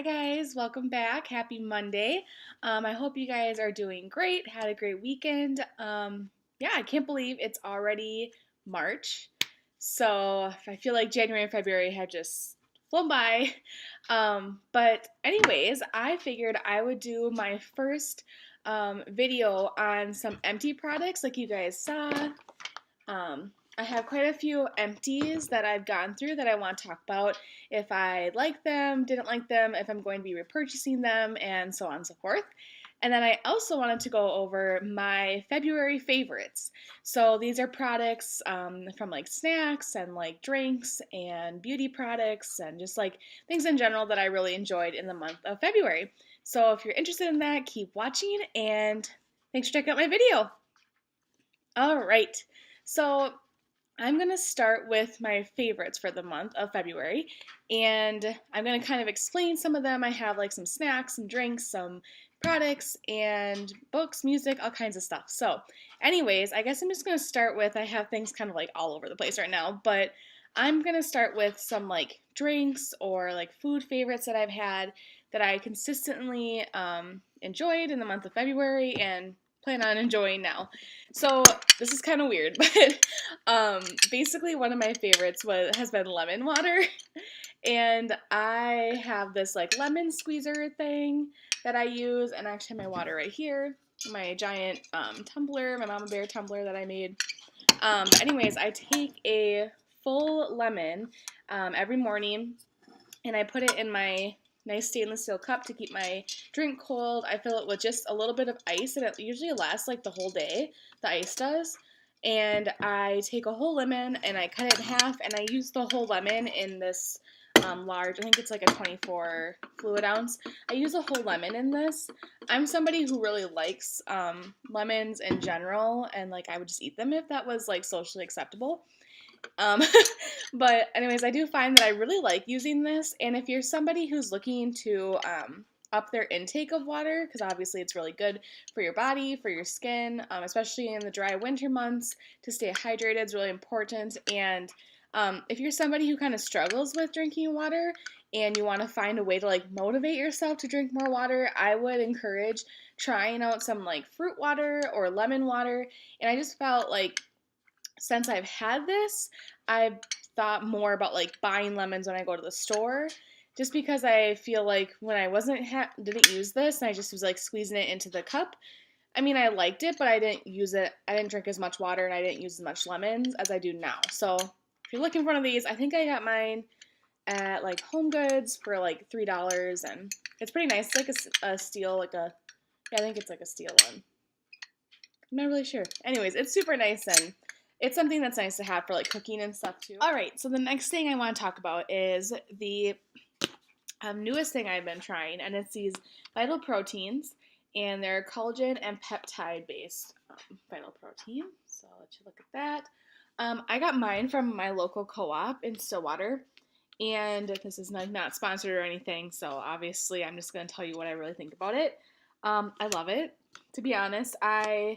guys, welcome back. Happy Monday. I hope you guys are doing great, had a great weekend. Yeah, I can't believe it's already March. So I feel like January and February had just flown by. But anyways, I figured I would do my first video on some empty products like you guys saw. I have quite a few empties that I've gone through that I want to talk about, if I like them, didn't like them, if I'm going to be repurchasing them, and so on and so forth. And then I also wanted to go over my February favorites. So these are products from like snacks and like drinks and beauty products and just like things in general that I really enjoyed in the month of February. So if you're interested in that, keep watching, and thanks for checking out my video. All right. So I'm going to start with my favorites for the month of February, and I'm going to kind of explain some of them. I have like some snacks, some drinks, some products, and books, music, all kinds of stuff. So anyways, I guess I'm just going to start with, I have things kind of like all over the place right now, but I'm going to start with some like drinks or like food favorites that I've had that I consistently enjoyed in the month of February and plan on enjoying now. So this is kind of weird, but basically one of my favorites has been lemon water, and I have this like lemon squeezer thing that I use, and I actually have my water right here, my giant tumbler, my Mama Bear tumbler that I made. Anyways, I take a full lemon every morning, and I put it in my nice stainless steel cup to keep my drink cold. I fill it with just a little bit of ice, and it usually lasts like the whole day, the ice does. And I take a whole lemon and I cut it in half, and I use the whole lemon in this large, I think it's like a 24 fluid ounce. I use a whole lemon in this. I'm somebody who really likes lemons in general, and like I would just eat them if that was like socially acceptable. Um, but anyways, I do find that I really like using this, and if you're somebody who's looking to up their intake of water, because obviously it's really good for your body, for your skin, especially in the dry winter months, to stay hydrated is really important. And if you're somebody who kind of struggles with drinking water and you want to find a way to like motivate yourself to drink more water, I would encourage trying out some like fruit water or lemon water. And I just felt like since I've had this, I've thought more about like buying lemons when I go to the store, just because I feel like when I didn't use this and I just was like squeezing it into the cup. I mean, I liked it, but I didn't use it. I didn't drink as much water and I didn't use as much lemons as I do now. So if you're looking for one of these, I think I got mine at like Home Goods for like $3, and it's pretty nice. It's like a steel, yeah, I think it's like a steel one. I'm not really sure. Anyways, it's super nice, and it's something that's nice to have for like cooking and stuff too. Alright, so the next thing I want to talk about is the newest thing I've been trying, and it's these Vital Proteins, and they're collagen and peptide based Vital Protein. So I'll let you look at that. I got mine from my local co-op in Stillwater, and this is not sponsored or anything, so obviously I'm just going to tell you what I really think about it. I love it. To be honest, I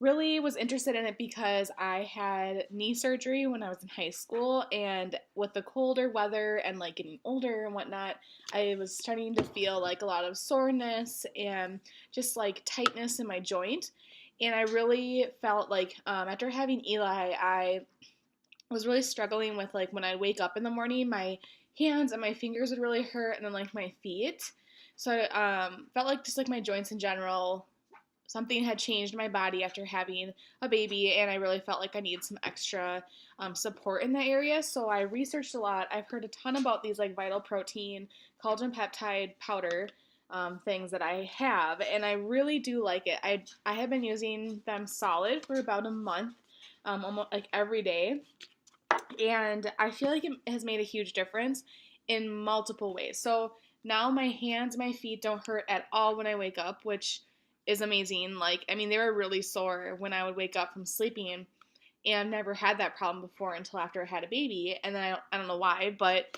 really was interested in it because I had knee surgery when I was in high school, and with the colder weather and like getting older and whatnot, I was starting to feel like a lot of soreness and just like tightness in my joint. And I really felt like after having Eli, I was really struggling with like when I wake up in the morning, my hands and my fingers would really hurt, and then like my feet. So I felt like just like my joints in general, something had changed in my body after having a baby, and I really felt like I needed some extra support in that area. So I researched a lot. I've heard a ton about these like Vital Protein, collagen peptide powder things that I have, and I really do like it. I have been using them solid for about a month, almost like every day, and I feel like it has made a huge difference in multiple ways. So now my hands, my feet don't hurt at all when I wake up, which is amazing. Like, I mean, they were really sore when I would wake up from sleeping, and I've never had that problem before until after I had a baby, and then I don't know why, but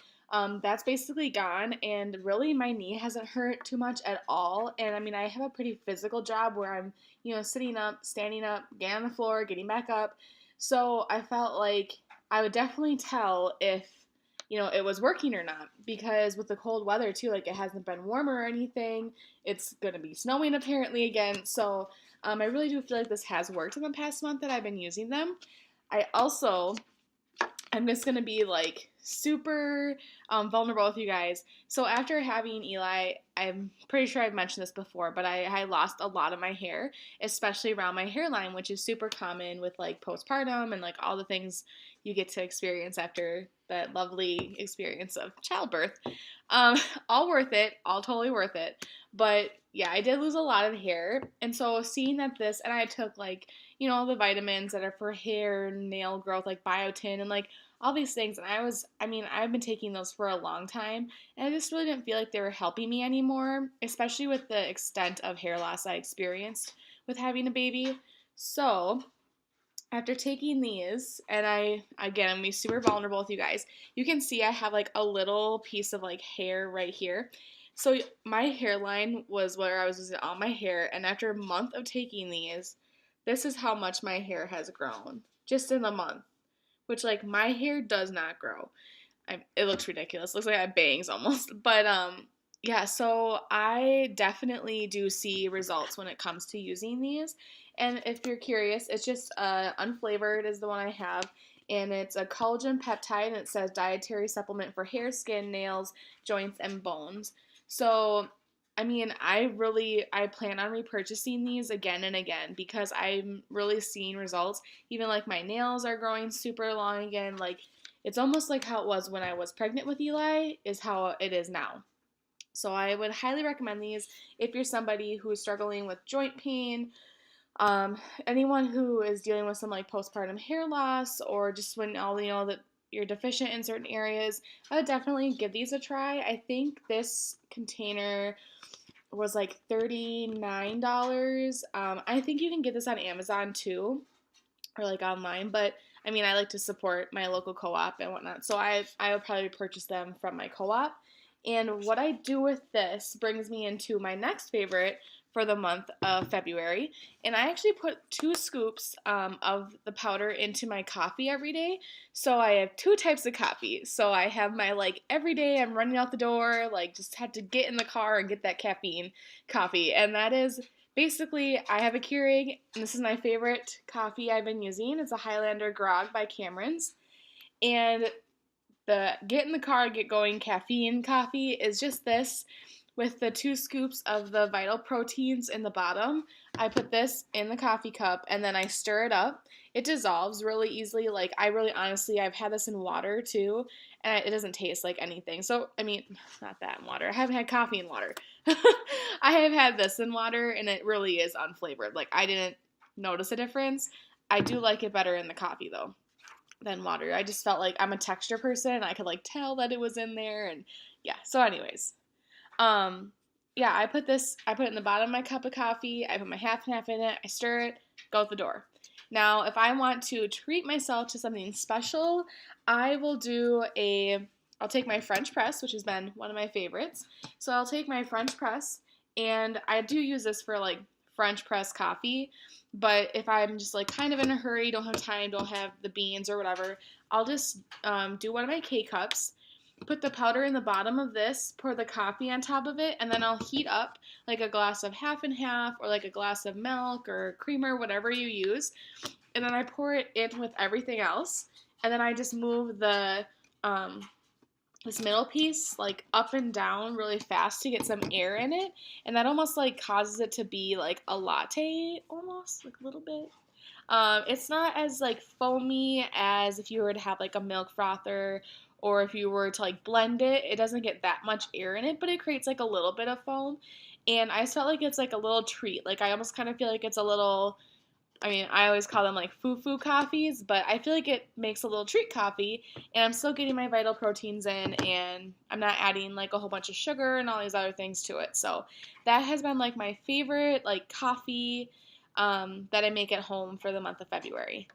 that's basically gone, and really my knee hasn't hurt too much at all. And I mean, I have a pretty physical job where I'm, sitting up, standing up, getting on the floor, getting back up, so I felt like I would definitely tell if it was working or not. Because with the cold weather too, like it hasn't been warmer or anything. It's gonna be snowing apparently again. So I really do feel like this has worked in the past month that I've been using them. I also I'm just gonna be like super vulnerable with you guys. So after having Eli, I'm pretty sure I've mentioned this before, but I lost a lot of my hair, especially around my hairline, which is super common with like postpartum and like all the things you get to experience after that lovely experience of childbirth. Um, all worth it, all totally worth it. But yeah, I did lose a lot of hair, and so seeing that this, and I took like the vitamins that are for hair, nail growth, like biotin, and like all these things. And I've been taking those for a long time, and I just really didn't feel like they were helping me anymore, especially with the extent of hair loss I experienced with having a baby. So, after taking these, and I'm gonna be super vulnerable with you guys. You can see I have like a little piece of like hair right here. So my hairline was where I was losing all my hair, and after a month of taking these, this is how much my hair has grown just in a month. Which like my hair does not grow. It looks ridiculous. It looks like I have bangs almost. But yeah, so I definitely do see results when it comes to using these. And if you're curious, it's just unflavored is the one I have. And it's a collagen peptide, and it says dietary supplement for hair, skin, nails, joints, and bones. So, I plan on repurchasing these again and again because I'm really seeing results. Even like my nails are growing super long again. Like it's almost like how it was when I was pregnant with Eli is how it is now. So I would highly recommend these if you're somebody who is struggling with joint pain, um, anyone who is dealing with some like postpartum hair loss, or just when all that you're deficient in certain areas. I would definitely give these a try. I think this container was like $39. I think you can get this on Amazon too, or like online, but I like to support my local co-op and whatnot, so I would probably purchase them from my co-op. And what I do with this brings me into my next favorite for the month of February. And I actually put 2 scoops of the powder into my coffee every day. So I have 2 types of coffee. So I have my like every day I'm running out the door, like just had to get in the car and get that caffeine coffee. And that is basically, I have a Keurig, and this is my favorite coffee I've been using. It's a Highlander Grog by Cameron's. And the get in the car, get going caffeine coffee is just this with the 2 scoops of the vital proteins in the bottom. I put this in the coffee cup and then I stir it up. It dissolves really easily. Like, I've had this in water too, and it doesn't taste like anything. So, not that in water. I haven't had coffee in water. I have had this in water, and it really is unflavored. Like, I didn't notice a difference. I do like it better in the coffee though than water. I just felt like I'm a texture person, and I could like tell that it was in there, and yeah. So anyways, um, yeah, I put it in the bottom of my cup of coffee. I put my half and half in it. I stir it, go out the door. Now, if I want to treat myself to something special, I'll take my French press, which has been one of my favorites. So I'll take my French press, and I do use this for like French press coffee. But if I'm just like kind of in a hurry, don't have time, don't have the beans or whatever, I'll just do one of my K-cups, put the powder in the bottom of this, pour the coffee on top of it, and then I'll heat up like a glass of half and half or like a glass of milk or creamer, whatever you use. And then I pour it in with everything else. And then I just move um, this middle piece like up and down really fast to get some air in it. And that almost like causes it to be like a latte almost, like a little bit. It's not as like foamy as if you were to have like a milk frother, or if you were to like blend it. It doesn't get that much air in it, but it creates like a little bit of foam. And I just felt like it's like a little treat. Like I almost kind of feel like it's a little, I always call them like foo-foo coffees, but I feel like it makes a little treat coffee, and I'm still getting my vital proteins in, and I'm not adding like a whole bunch of sugar and all these other things to it. So that has been like my favorite like coffee that I make at home for the month of February.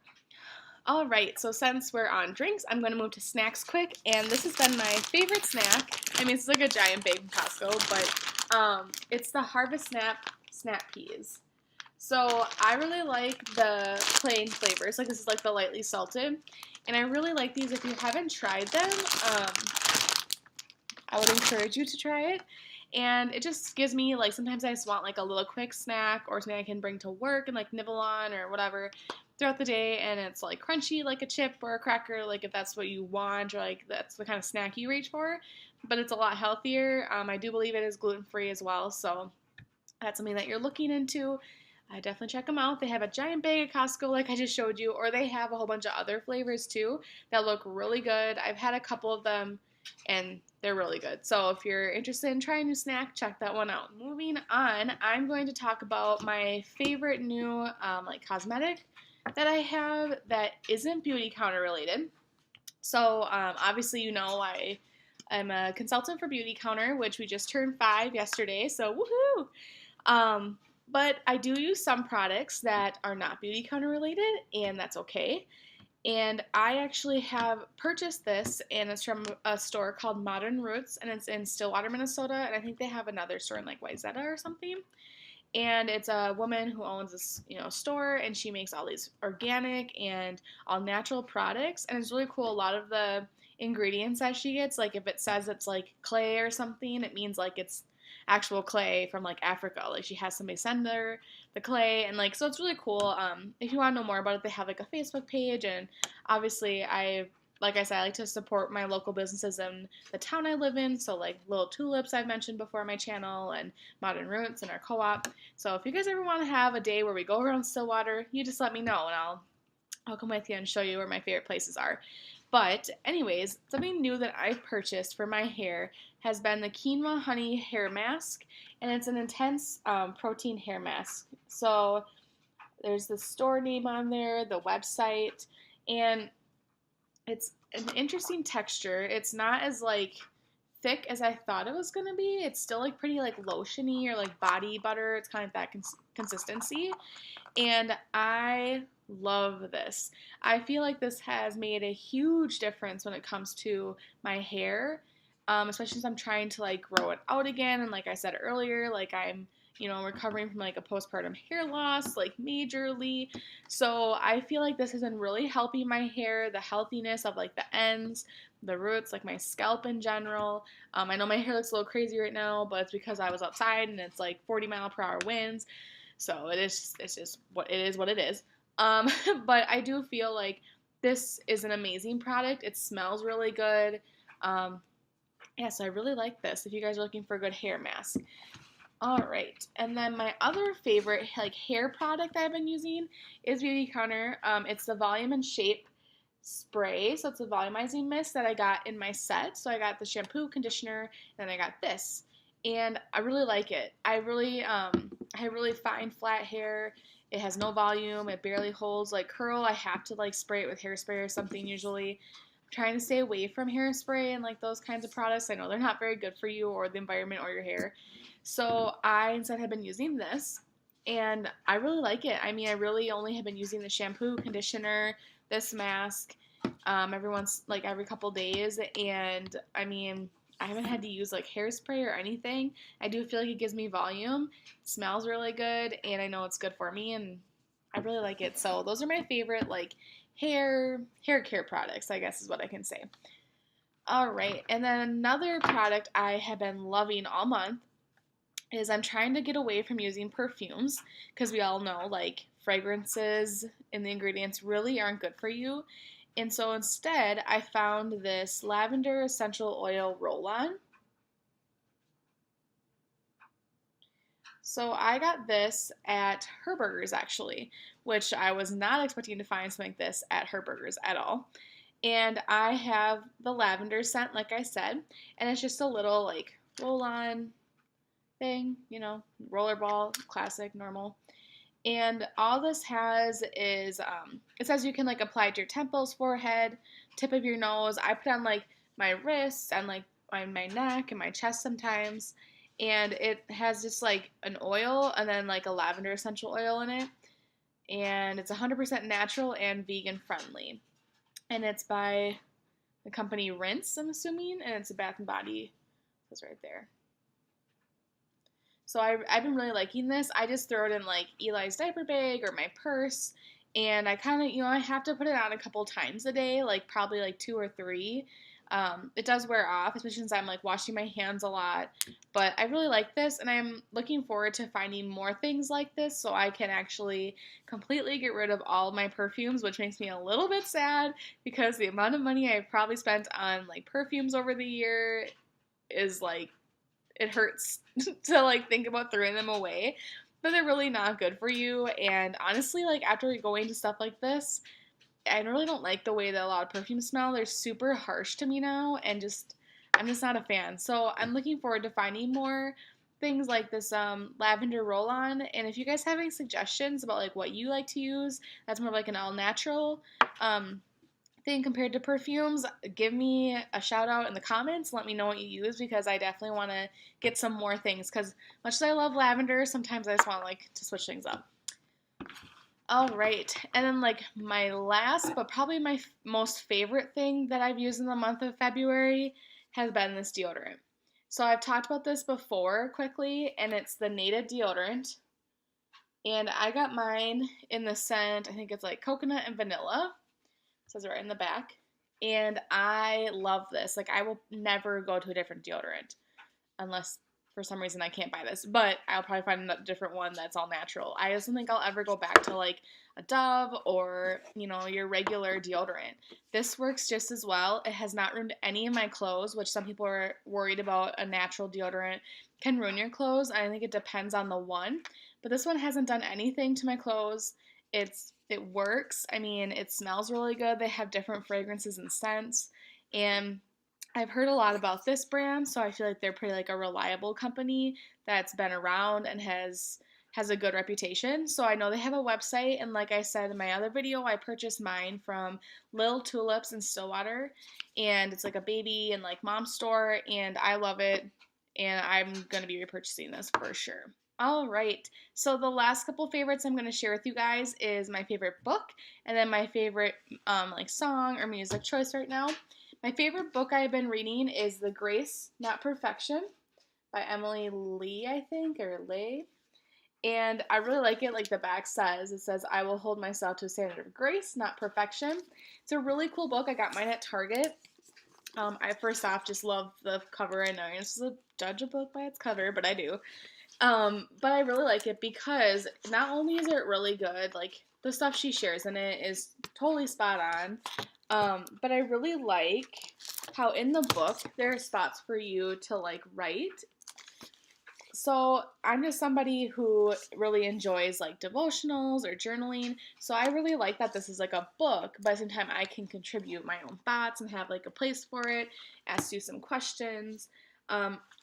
All right, so since we're on drinks, I'm going to move to snacks quick, and this has been my favorite snack. It's like a giant bag from Costco, but it's the Harvest Snap Peas. So I really like the plain flavors. Like this is like the lightly salted, And I really like these. If you haven't tried them, I would encourage you to try it. And it just gives me, like, sometimes I just want like a little quick snack or something I can bring to work and like nibble on or whatever throughout the day, and it's like crunchy like a chip or a cracker, like if that's what you want or like that's the kind of snack you reach for. But it's a lot healthier. I do believe it is gluten free as well, so that's something that you're looking into. I definitely check them out. They have a giant bag at Costco, like I just showed you, or they have a whole bunch of other flavors too that look really good. I've had a couple of them, and they're really good. So if you're interested in trying a new snack, check that one out. Moving on, I'm going to talk about my favorite new like cosmetic that I have that isn't beauty counter related. So obviously, I'm a consultant for Beauty Counter, which we just turned 5 yesterday. So woohoo! Um, but I do use some products that are not beauty counter related, and that's okay. And I actually have purchased this, and it's from a store called Modern Roots, and it's in Stillwater, Minnesota. And I think they have another store in like Wayzata or something. And it's a woman who owns this, store, and she makes all these organic and all natural products. And it's really cool. A lot of the ingredients that she gets, like if it says it's like clay or something, it means like it's actual clay from like Africa. Like she has somebody send her the clay, and like so it's really cool. If you want to know more about it, they have like a Facebook page, and obviously like I said, I like to support my local businesses in the town I live in. So like Little Tulips I've mentioned before on my channel, and Modern Roots and our co-op. So if you guys ever want to have a day where we go around Stillwater, you just let me know, and I'll come with you and show you where my favorite places are. But anyways, something new that I've purchased for my hair has been the Quinoa Honey Hair Mask, and it's an intense protein hair mask. So there's the store name on there, the website, and it's an interesting texture. It's not as like thick as I thought it was gonna be. It's still like pretty like lotiony or like body butter. It's kind of that consistency, and I love this. I feel like this has made a huge difference when it comes to my hair, especially since I'm trying to like grow it out again. And like I said earlier, like I'm recovering from like a postpartum hair loss, like majorly. So I feel like this has been really helping my hair, the healthiness of like the ends, the roots, like my scalp in general. I know my hair looks a little crazy right now, but it's because I was outside and it's like 40-mile-per-hour winds. So it's just what it is, what it is. Um, but I do feel like this is an amazing product. It smells really good. Um, yeah, so I really like this if you guys are looking for a good hair mask. All right, and then my other favorite like hair product I've been using is Beauty Counter. It's the Volume and Shape spray. So it's a volumizing mist that I got in my set. So I got the shampoo, conditioner, and then I got this, and I really like it. I have really fine flat hair. It has no volume. It barely holds like curl. I have to like spray it with hairspray or something usually. I'm trying to stay away from hairspray and like those kinds of products. I know they're not very good for you or the environment or your hair. So I instead have been using this, and I really like it. I mean, I really only have been using the shampoo, conditioner, this mask, every couple days, and I mean, I haven't had to use like hairspray or anything. I do feel like it gives me volume, it smells really good, and I know it's good for me, and I really like it. So those are my favorite like hair care products, I guess is what I can say. All right, and then another product I have been loving all month is I'm trying to get away from using perfumes because we all know like fragrances and the ingredients really aren't good for you. And so instead, I found this lavender essential oil roll on. So I got this at Herberger's actually, which I was not expecting to find something like this at Herberger's at all. And I have the lavender scent, like I said, and it's just a little like roll on thing, rollerball, classic, normal. And all this has is, it says you can like apply it to your temples, forehead, tip of your nose. I put on like my wrists and like my neck and my chest sometimes. And it has just like an oil and then like a lavender essential oil in it. And it's 100% natural and vegan friendly. And it's by the company Rinse, I'm assuming. And it's a Bath and Body. It's right there. So I've been really liking this. I just throw it in like Eli's diaper bag or my purse, and I kind of, I have to put it on a couple times a day, like probably like 2 or 3. It does wear off, especially since I'm like washing my hands a lot. But I really like this, and I'm looking forward to finding more things like this so I can actually completely get rid of all of my perfumes, which makes me a little bit sad because the amount of money I've probably spent on like perfumes over the year is like, it hurts to like think about throwing them away, but they're really not good for you. And honestly, like after going to stuff like this, I really don't like the way that a lot of perfumes smell. They're super harsh to me now, and I'm just not a fan. So I'm looking forward to finding more things like this lavender roll-on. And if you guys have any suggestions about like what you like to use, that's more like an all natural um, thing compared to perfumes, give me a shout out in the comments. Let me know what you use because I definitely want to get some more things. Because much as I love lavender, sometimes I just want like to switch things up. All right, and then like my last, but probably my most favorite thing that I've used in the month of February has been this deodorant. So I've talked about this before quickly, and it's the Native deodorant. And I got mine in the scent, I think it's like coconut and vanilla. It says it right in the back. And I love this. Like I will never go to a different deodorant unless for some reason I can't buy this, but I'll probably find a different one that's all natural. I just don't think I'll ever go back to like a Dove or, your regular deodorant. This works just as well. It has not ruined any of my clothes, which some people are worried about a natural deodorant can ruin your clothes. I think it depends on the one, but this one hasn't done anything to my clothes. It works. I mean, it smells really good. They have different fragrances and scents, and I've heard a lot about this brand, so I feel like they're pretty like a reliable company that's been around and has a good reputation. So I know they have a website, and like I said in my other video, I purchased mine from Lil Tulips in Stillwater, and it's like a baby and like mom store, and I love it, and I'm gonna be repurchasing this for sure. All right, so the last couple favorites I'm going to share with you guys is my favorite book and then my favorite like song or music choice right now. My favorite book I've been reading is The Grace, Not Perfection by Emily Lee, I think, or Lay. And I really like it. Like the back says, it says, I will hold myself to a standard of grace, not perfection. It's a really cool book. I got mine at Target. I first off just love the cover. I know you're supposed to judge a book by its cover, but I do. But I really like it because not only is it really good, like the stuff she shares in it is totally spot on. But I really like how in the book there are spots for you to like write. So I'm just somebody who really enjoys like devotionals or journaling. So I really like that this is like a book, but at the same time I can contribute my own thoughts and have like a place for it, ask you some questions.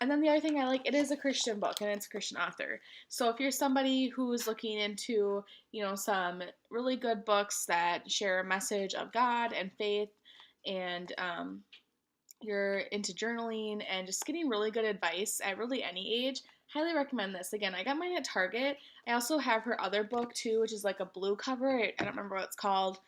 And then the other thing I like, it is a Christian book and it's a Christian author. So if you're somebody who's looking into, some really good books that share a message of God and faith, and you're into journaling and just getting really good advice at really any age, highly recommend this. Again, I got mine at Target. I also have her other book too, which is like a blue cover. I don't remember what it's called.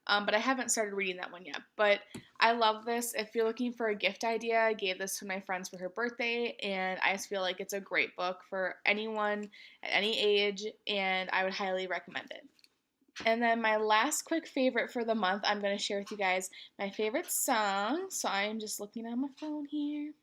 But I haven't started reading that one yet. But I love this. If you're looking for a gift idea, I gave this to my friends for her birthday, and I just feel like it's a great book for anyone at any age, and I would highly recommend it. And then my last quick favorite for the month, I'm going to share with you guys my favorite song. So I am just looking on my phone here.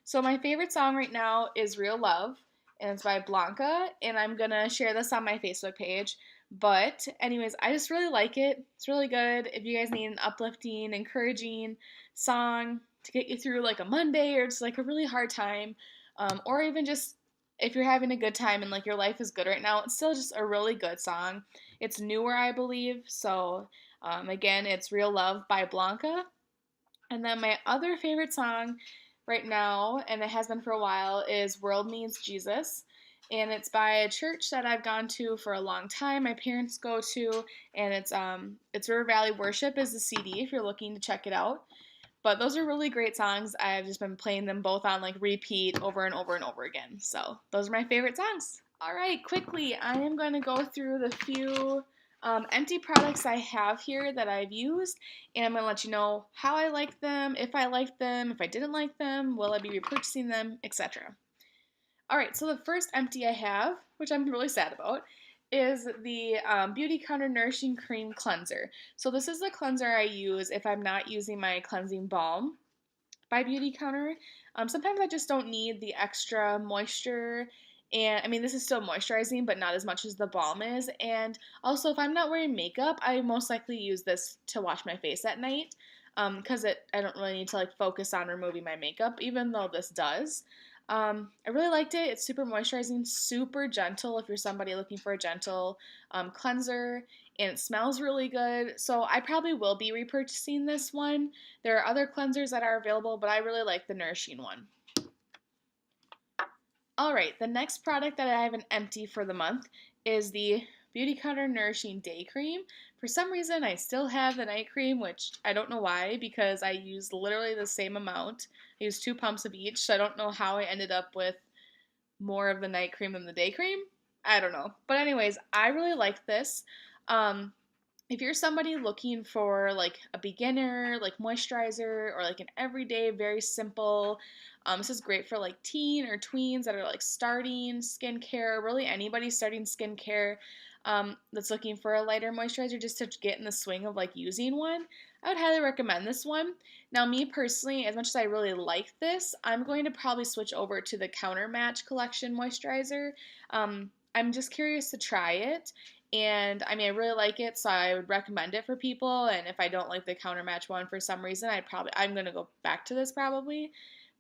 So my favorite song right now is Real Love, and it's by Blanca, and I'm going to share this on my Facebook page. But anyways, I just really like it. It's really good. If you guys need an uplifting, encouraging song to get you through like a Monday or just like a really hard time, or even just if you're having a good time and like your life is good right now, it's still just a really good song. It's newer, I believe. So again, it's Real Love by Blanca. And then my other favorite song right now, and it has been for a while, is World Needs Jesus. And it's by a church that I've gone to for a long time. My parents go to, and it's River Valley Worship is the CD if you're looking to check it out. But those are really great songs. I've just been playing them both on like repeat over and over and over again. So those are my favorite songs. All right, quickly, I am going to go through the few empty products I have here that I've used, and I'm going to let you know how I like them, if I didn't like them, will I be repurchasing them, etc. All right, so the first empty I have, which I'm really sad about, is the Beauty Counter Nourishing Cream Cleanser. So this is the cleanser I use if I'm not using my cleansing balm by Beauty Counter. Sometimes I just don't need the extra moisture. And I mean, this is still moisturizing, but not as much as the balm is. And also, if I'm not wearing makeup, I most likely use this to wash my face at night because I don't really need to like focus on removing my makeup, even though this does. I really liked it. It's super moisturizing, super gentle if you're somebody looking for a gentle cleanser, and it smells really good. So I probably will be repurchasing this one. There are other cleansers that are available, but I really like the nourishing one. All right, the next product that I have an empty for the month is the Beauty Counter Nourishing Day Cream. For some reason, I still have the night cream, which I don't know why, because I used literally the same amount. I used 2 pumps of each, so I don't know how I ended up with more of the night cream than the day cream. I don't know. But anyways, I really like this. Um, if you're somebody looking for like a beginner like moisturizer or like an everyday very simple, this is great for like teen or tweens that are like starting skincare, really anybody starting skincare, that's looking for a lighter moisturizer just to get in the swing of like using one. I would highly recommend this one. Now, me personally, as much as I really like this, I'm going to probably switch over to the Counter Match Collection moisturizer. I'm just curious to try it. And I mean, I really like it, so I would recommend it for people. And if I don't like the Counter Match one for some reason, I'm gonna go back to this probably.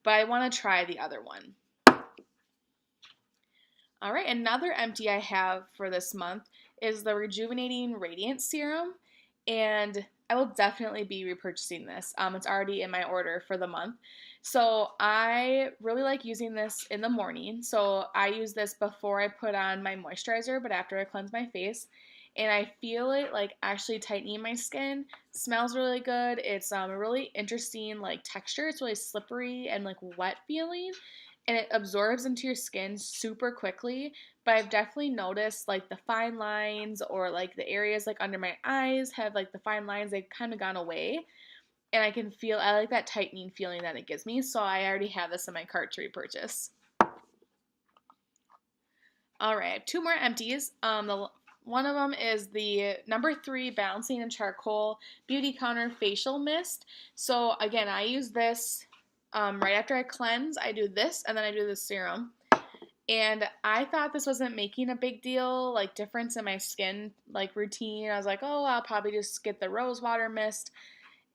But I want to try the other one. All right, another empty I have for this month is the Rejuvenating Radiance Serum, and I will definitely be repurchasing this. It's already in my order for the month. So I really like using this in the morning. So I use this before I put on my moisturizer, but after I cleanse my face. And I feel it like actually tightening my skin. Smells really good. It's a really interesting like texture. It's really slippery and like wet feeling, and it absorbs into your skin super quickly. But I've definitely noticed like the fine lines or like the areas like under my eyes have like the fine lines, they've kind of gone away. And I like that tightening feeling that it gives me. So I already have this in my cart to repurchase. All right, I have 2 more empties. One of them is the number 3 Balancing and Charcoal Beauty Counter Facial Mist. So again, I use this right after I cleanse. I do this, and then I do the serum. And I thought this wasn't making a big deal, like difference in my skin, like routine. I was like, oh, I'll probably just get the rose water mist.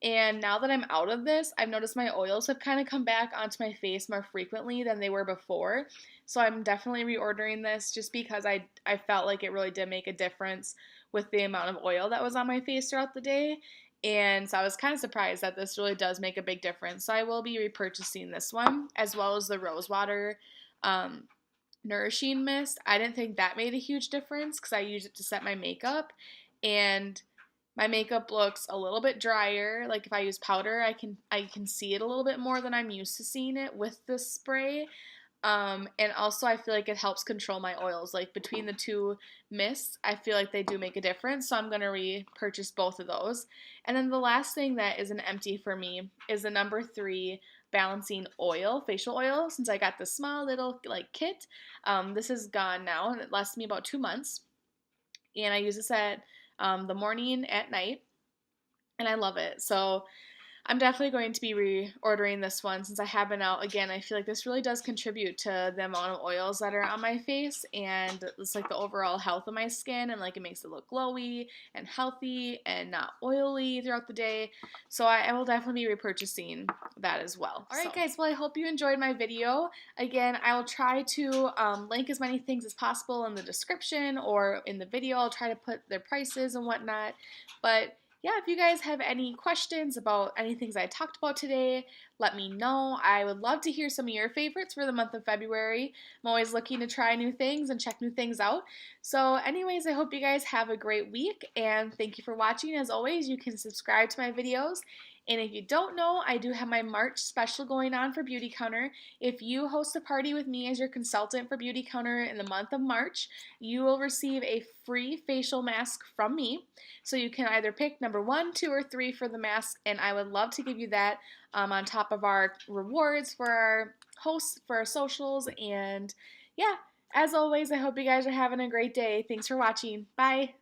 And now that I'm out of this, I've noticed my oils have kind of come back onto my face more frequently than they were before. So I'm definitely reordering this just because I felt like it really did make a difference with the amount of oil that was on my face throughout the day. And so I was kind of surprised that this really does make a big difference. So I will be repurchasing this one as well as the rose water nourishing mist. I didn't think that made a huge difference because I use it to set my makeup. And my makeup looks a little bit drier. Like if I use powder, I can see it a little bit more than I'm used to seeing it with this spray. And also I feel like it helps control my oils. Like between the 2 mists, I feel like they do make a difference. So I'm going to repurchase both of those. And then the last thing that is an empty for me is the number 3 Balancing Oil, facial oil. Since I got the small little like kit, this is gone now and it lasts me about 2 months. And I use this at the morning, at night, and I love it. So I'm definitely going to be reordering this one since I have been out. Again, I feel like this really does contribute to the amount of oils that are on my face and it's like the overall health of my skin, and like it makes it look glowy and healthy and not oily throughout the day. So I will definitely be repurchasing that as well. Alright guys, well I hope you enjoyed my video. Again, I will try to link as many things as possible in the description or in the video. I'll try to put their prices and whatnot. But yeah, if you guys have any questions about any things I talked about today, let me know. I would love to hear some of your favorites for the month of February. I'm always looking to try new things and check new things out. So anyways, I hope you guys have a great week, and thank you for watching. As always, you can subscribe to my videos. And if you don't know, I do have my March special going on for Beauty Counter. If you host a party with me as your consultant for Beauty Counter in the month of March, you will receive a free facial mask from me. So you can either pick number 1, 2, or 3 for the mask, and I would love to give you that on top of our rewards for our hosts, for our socials, and yeah. As always, I hope you guys are having a great day. Thanks for watching. Bye.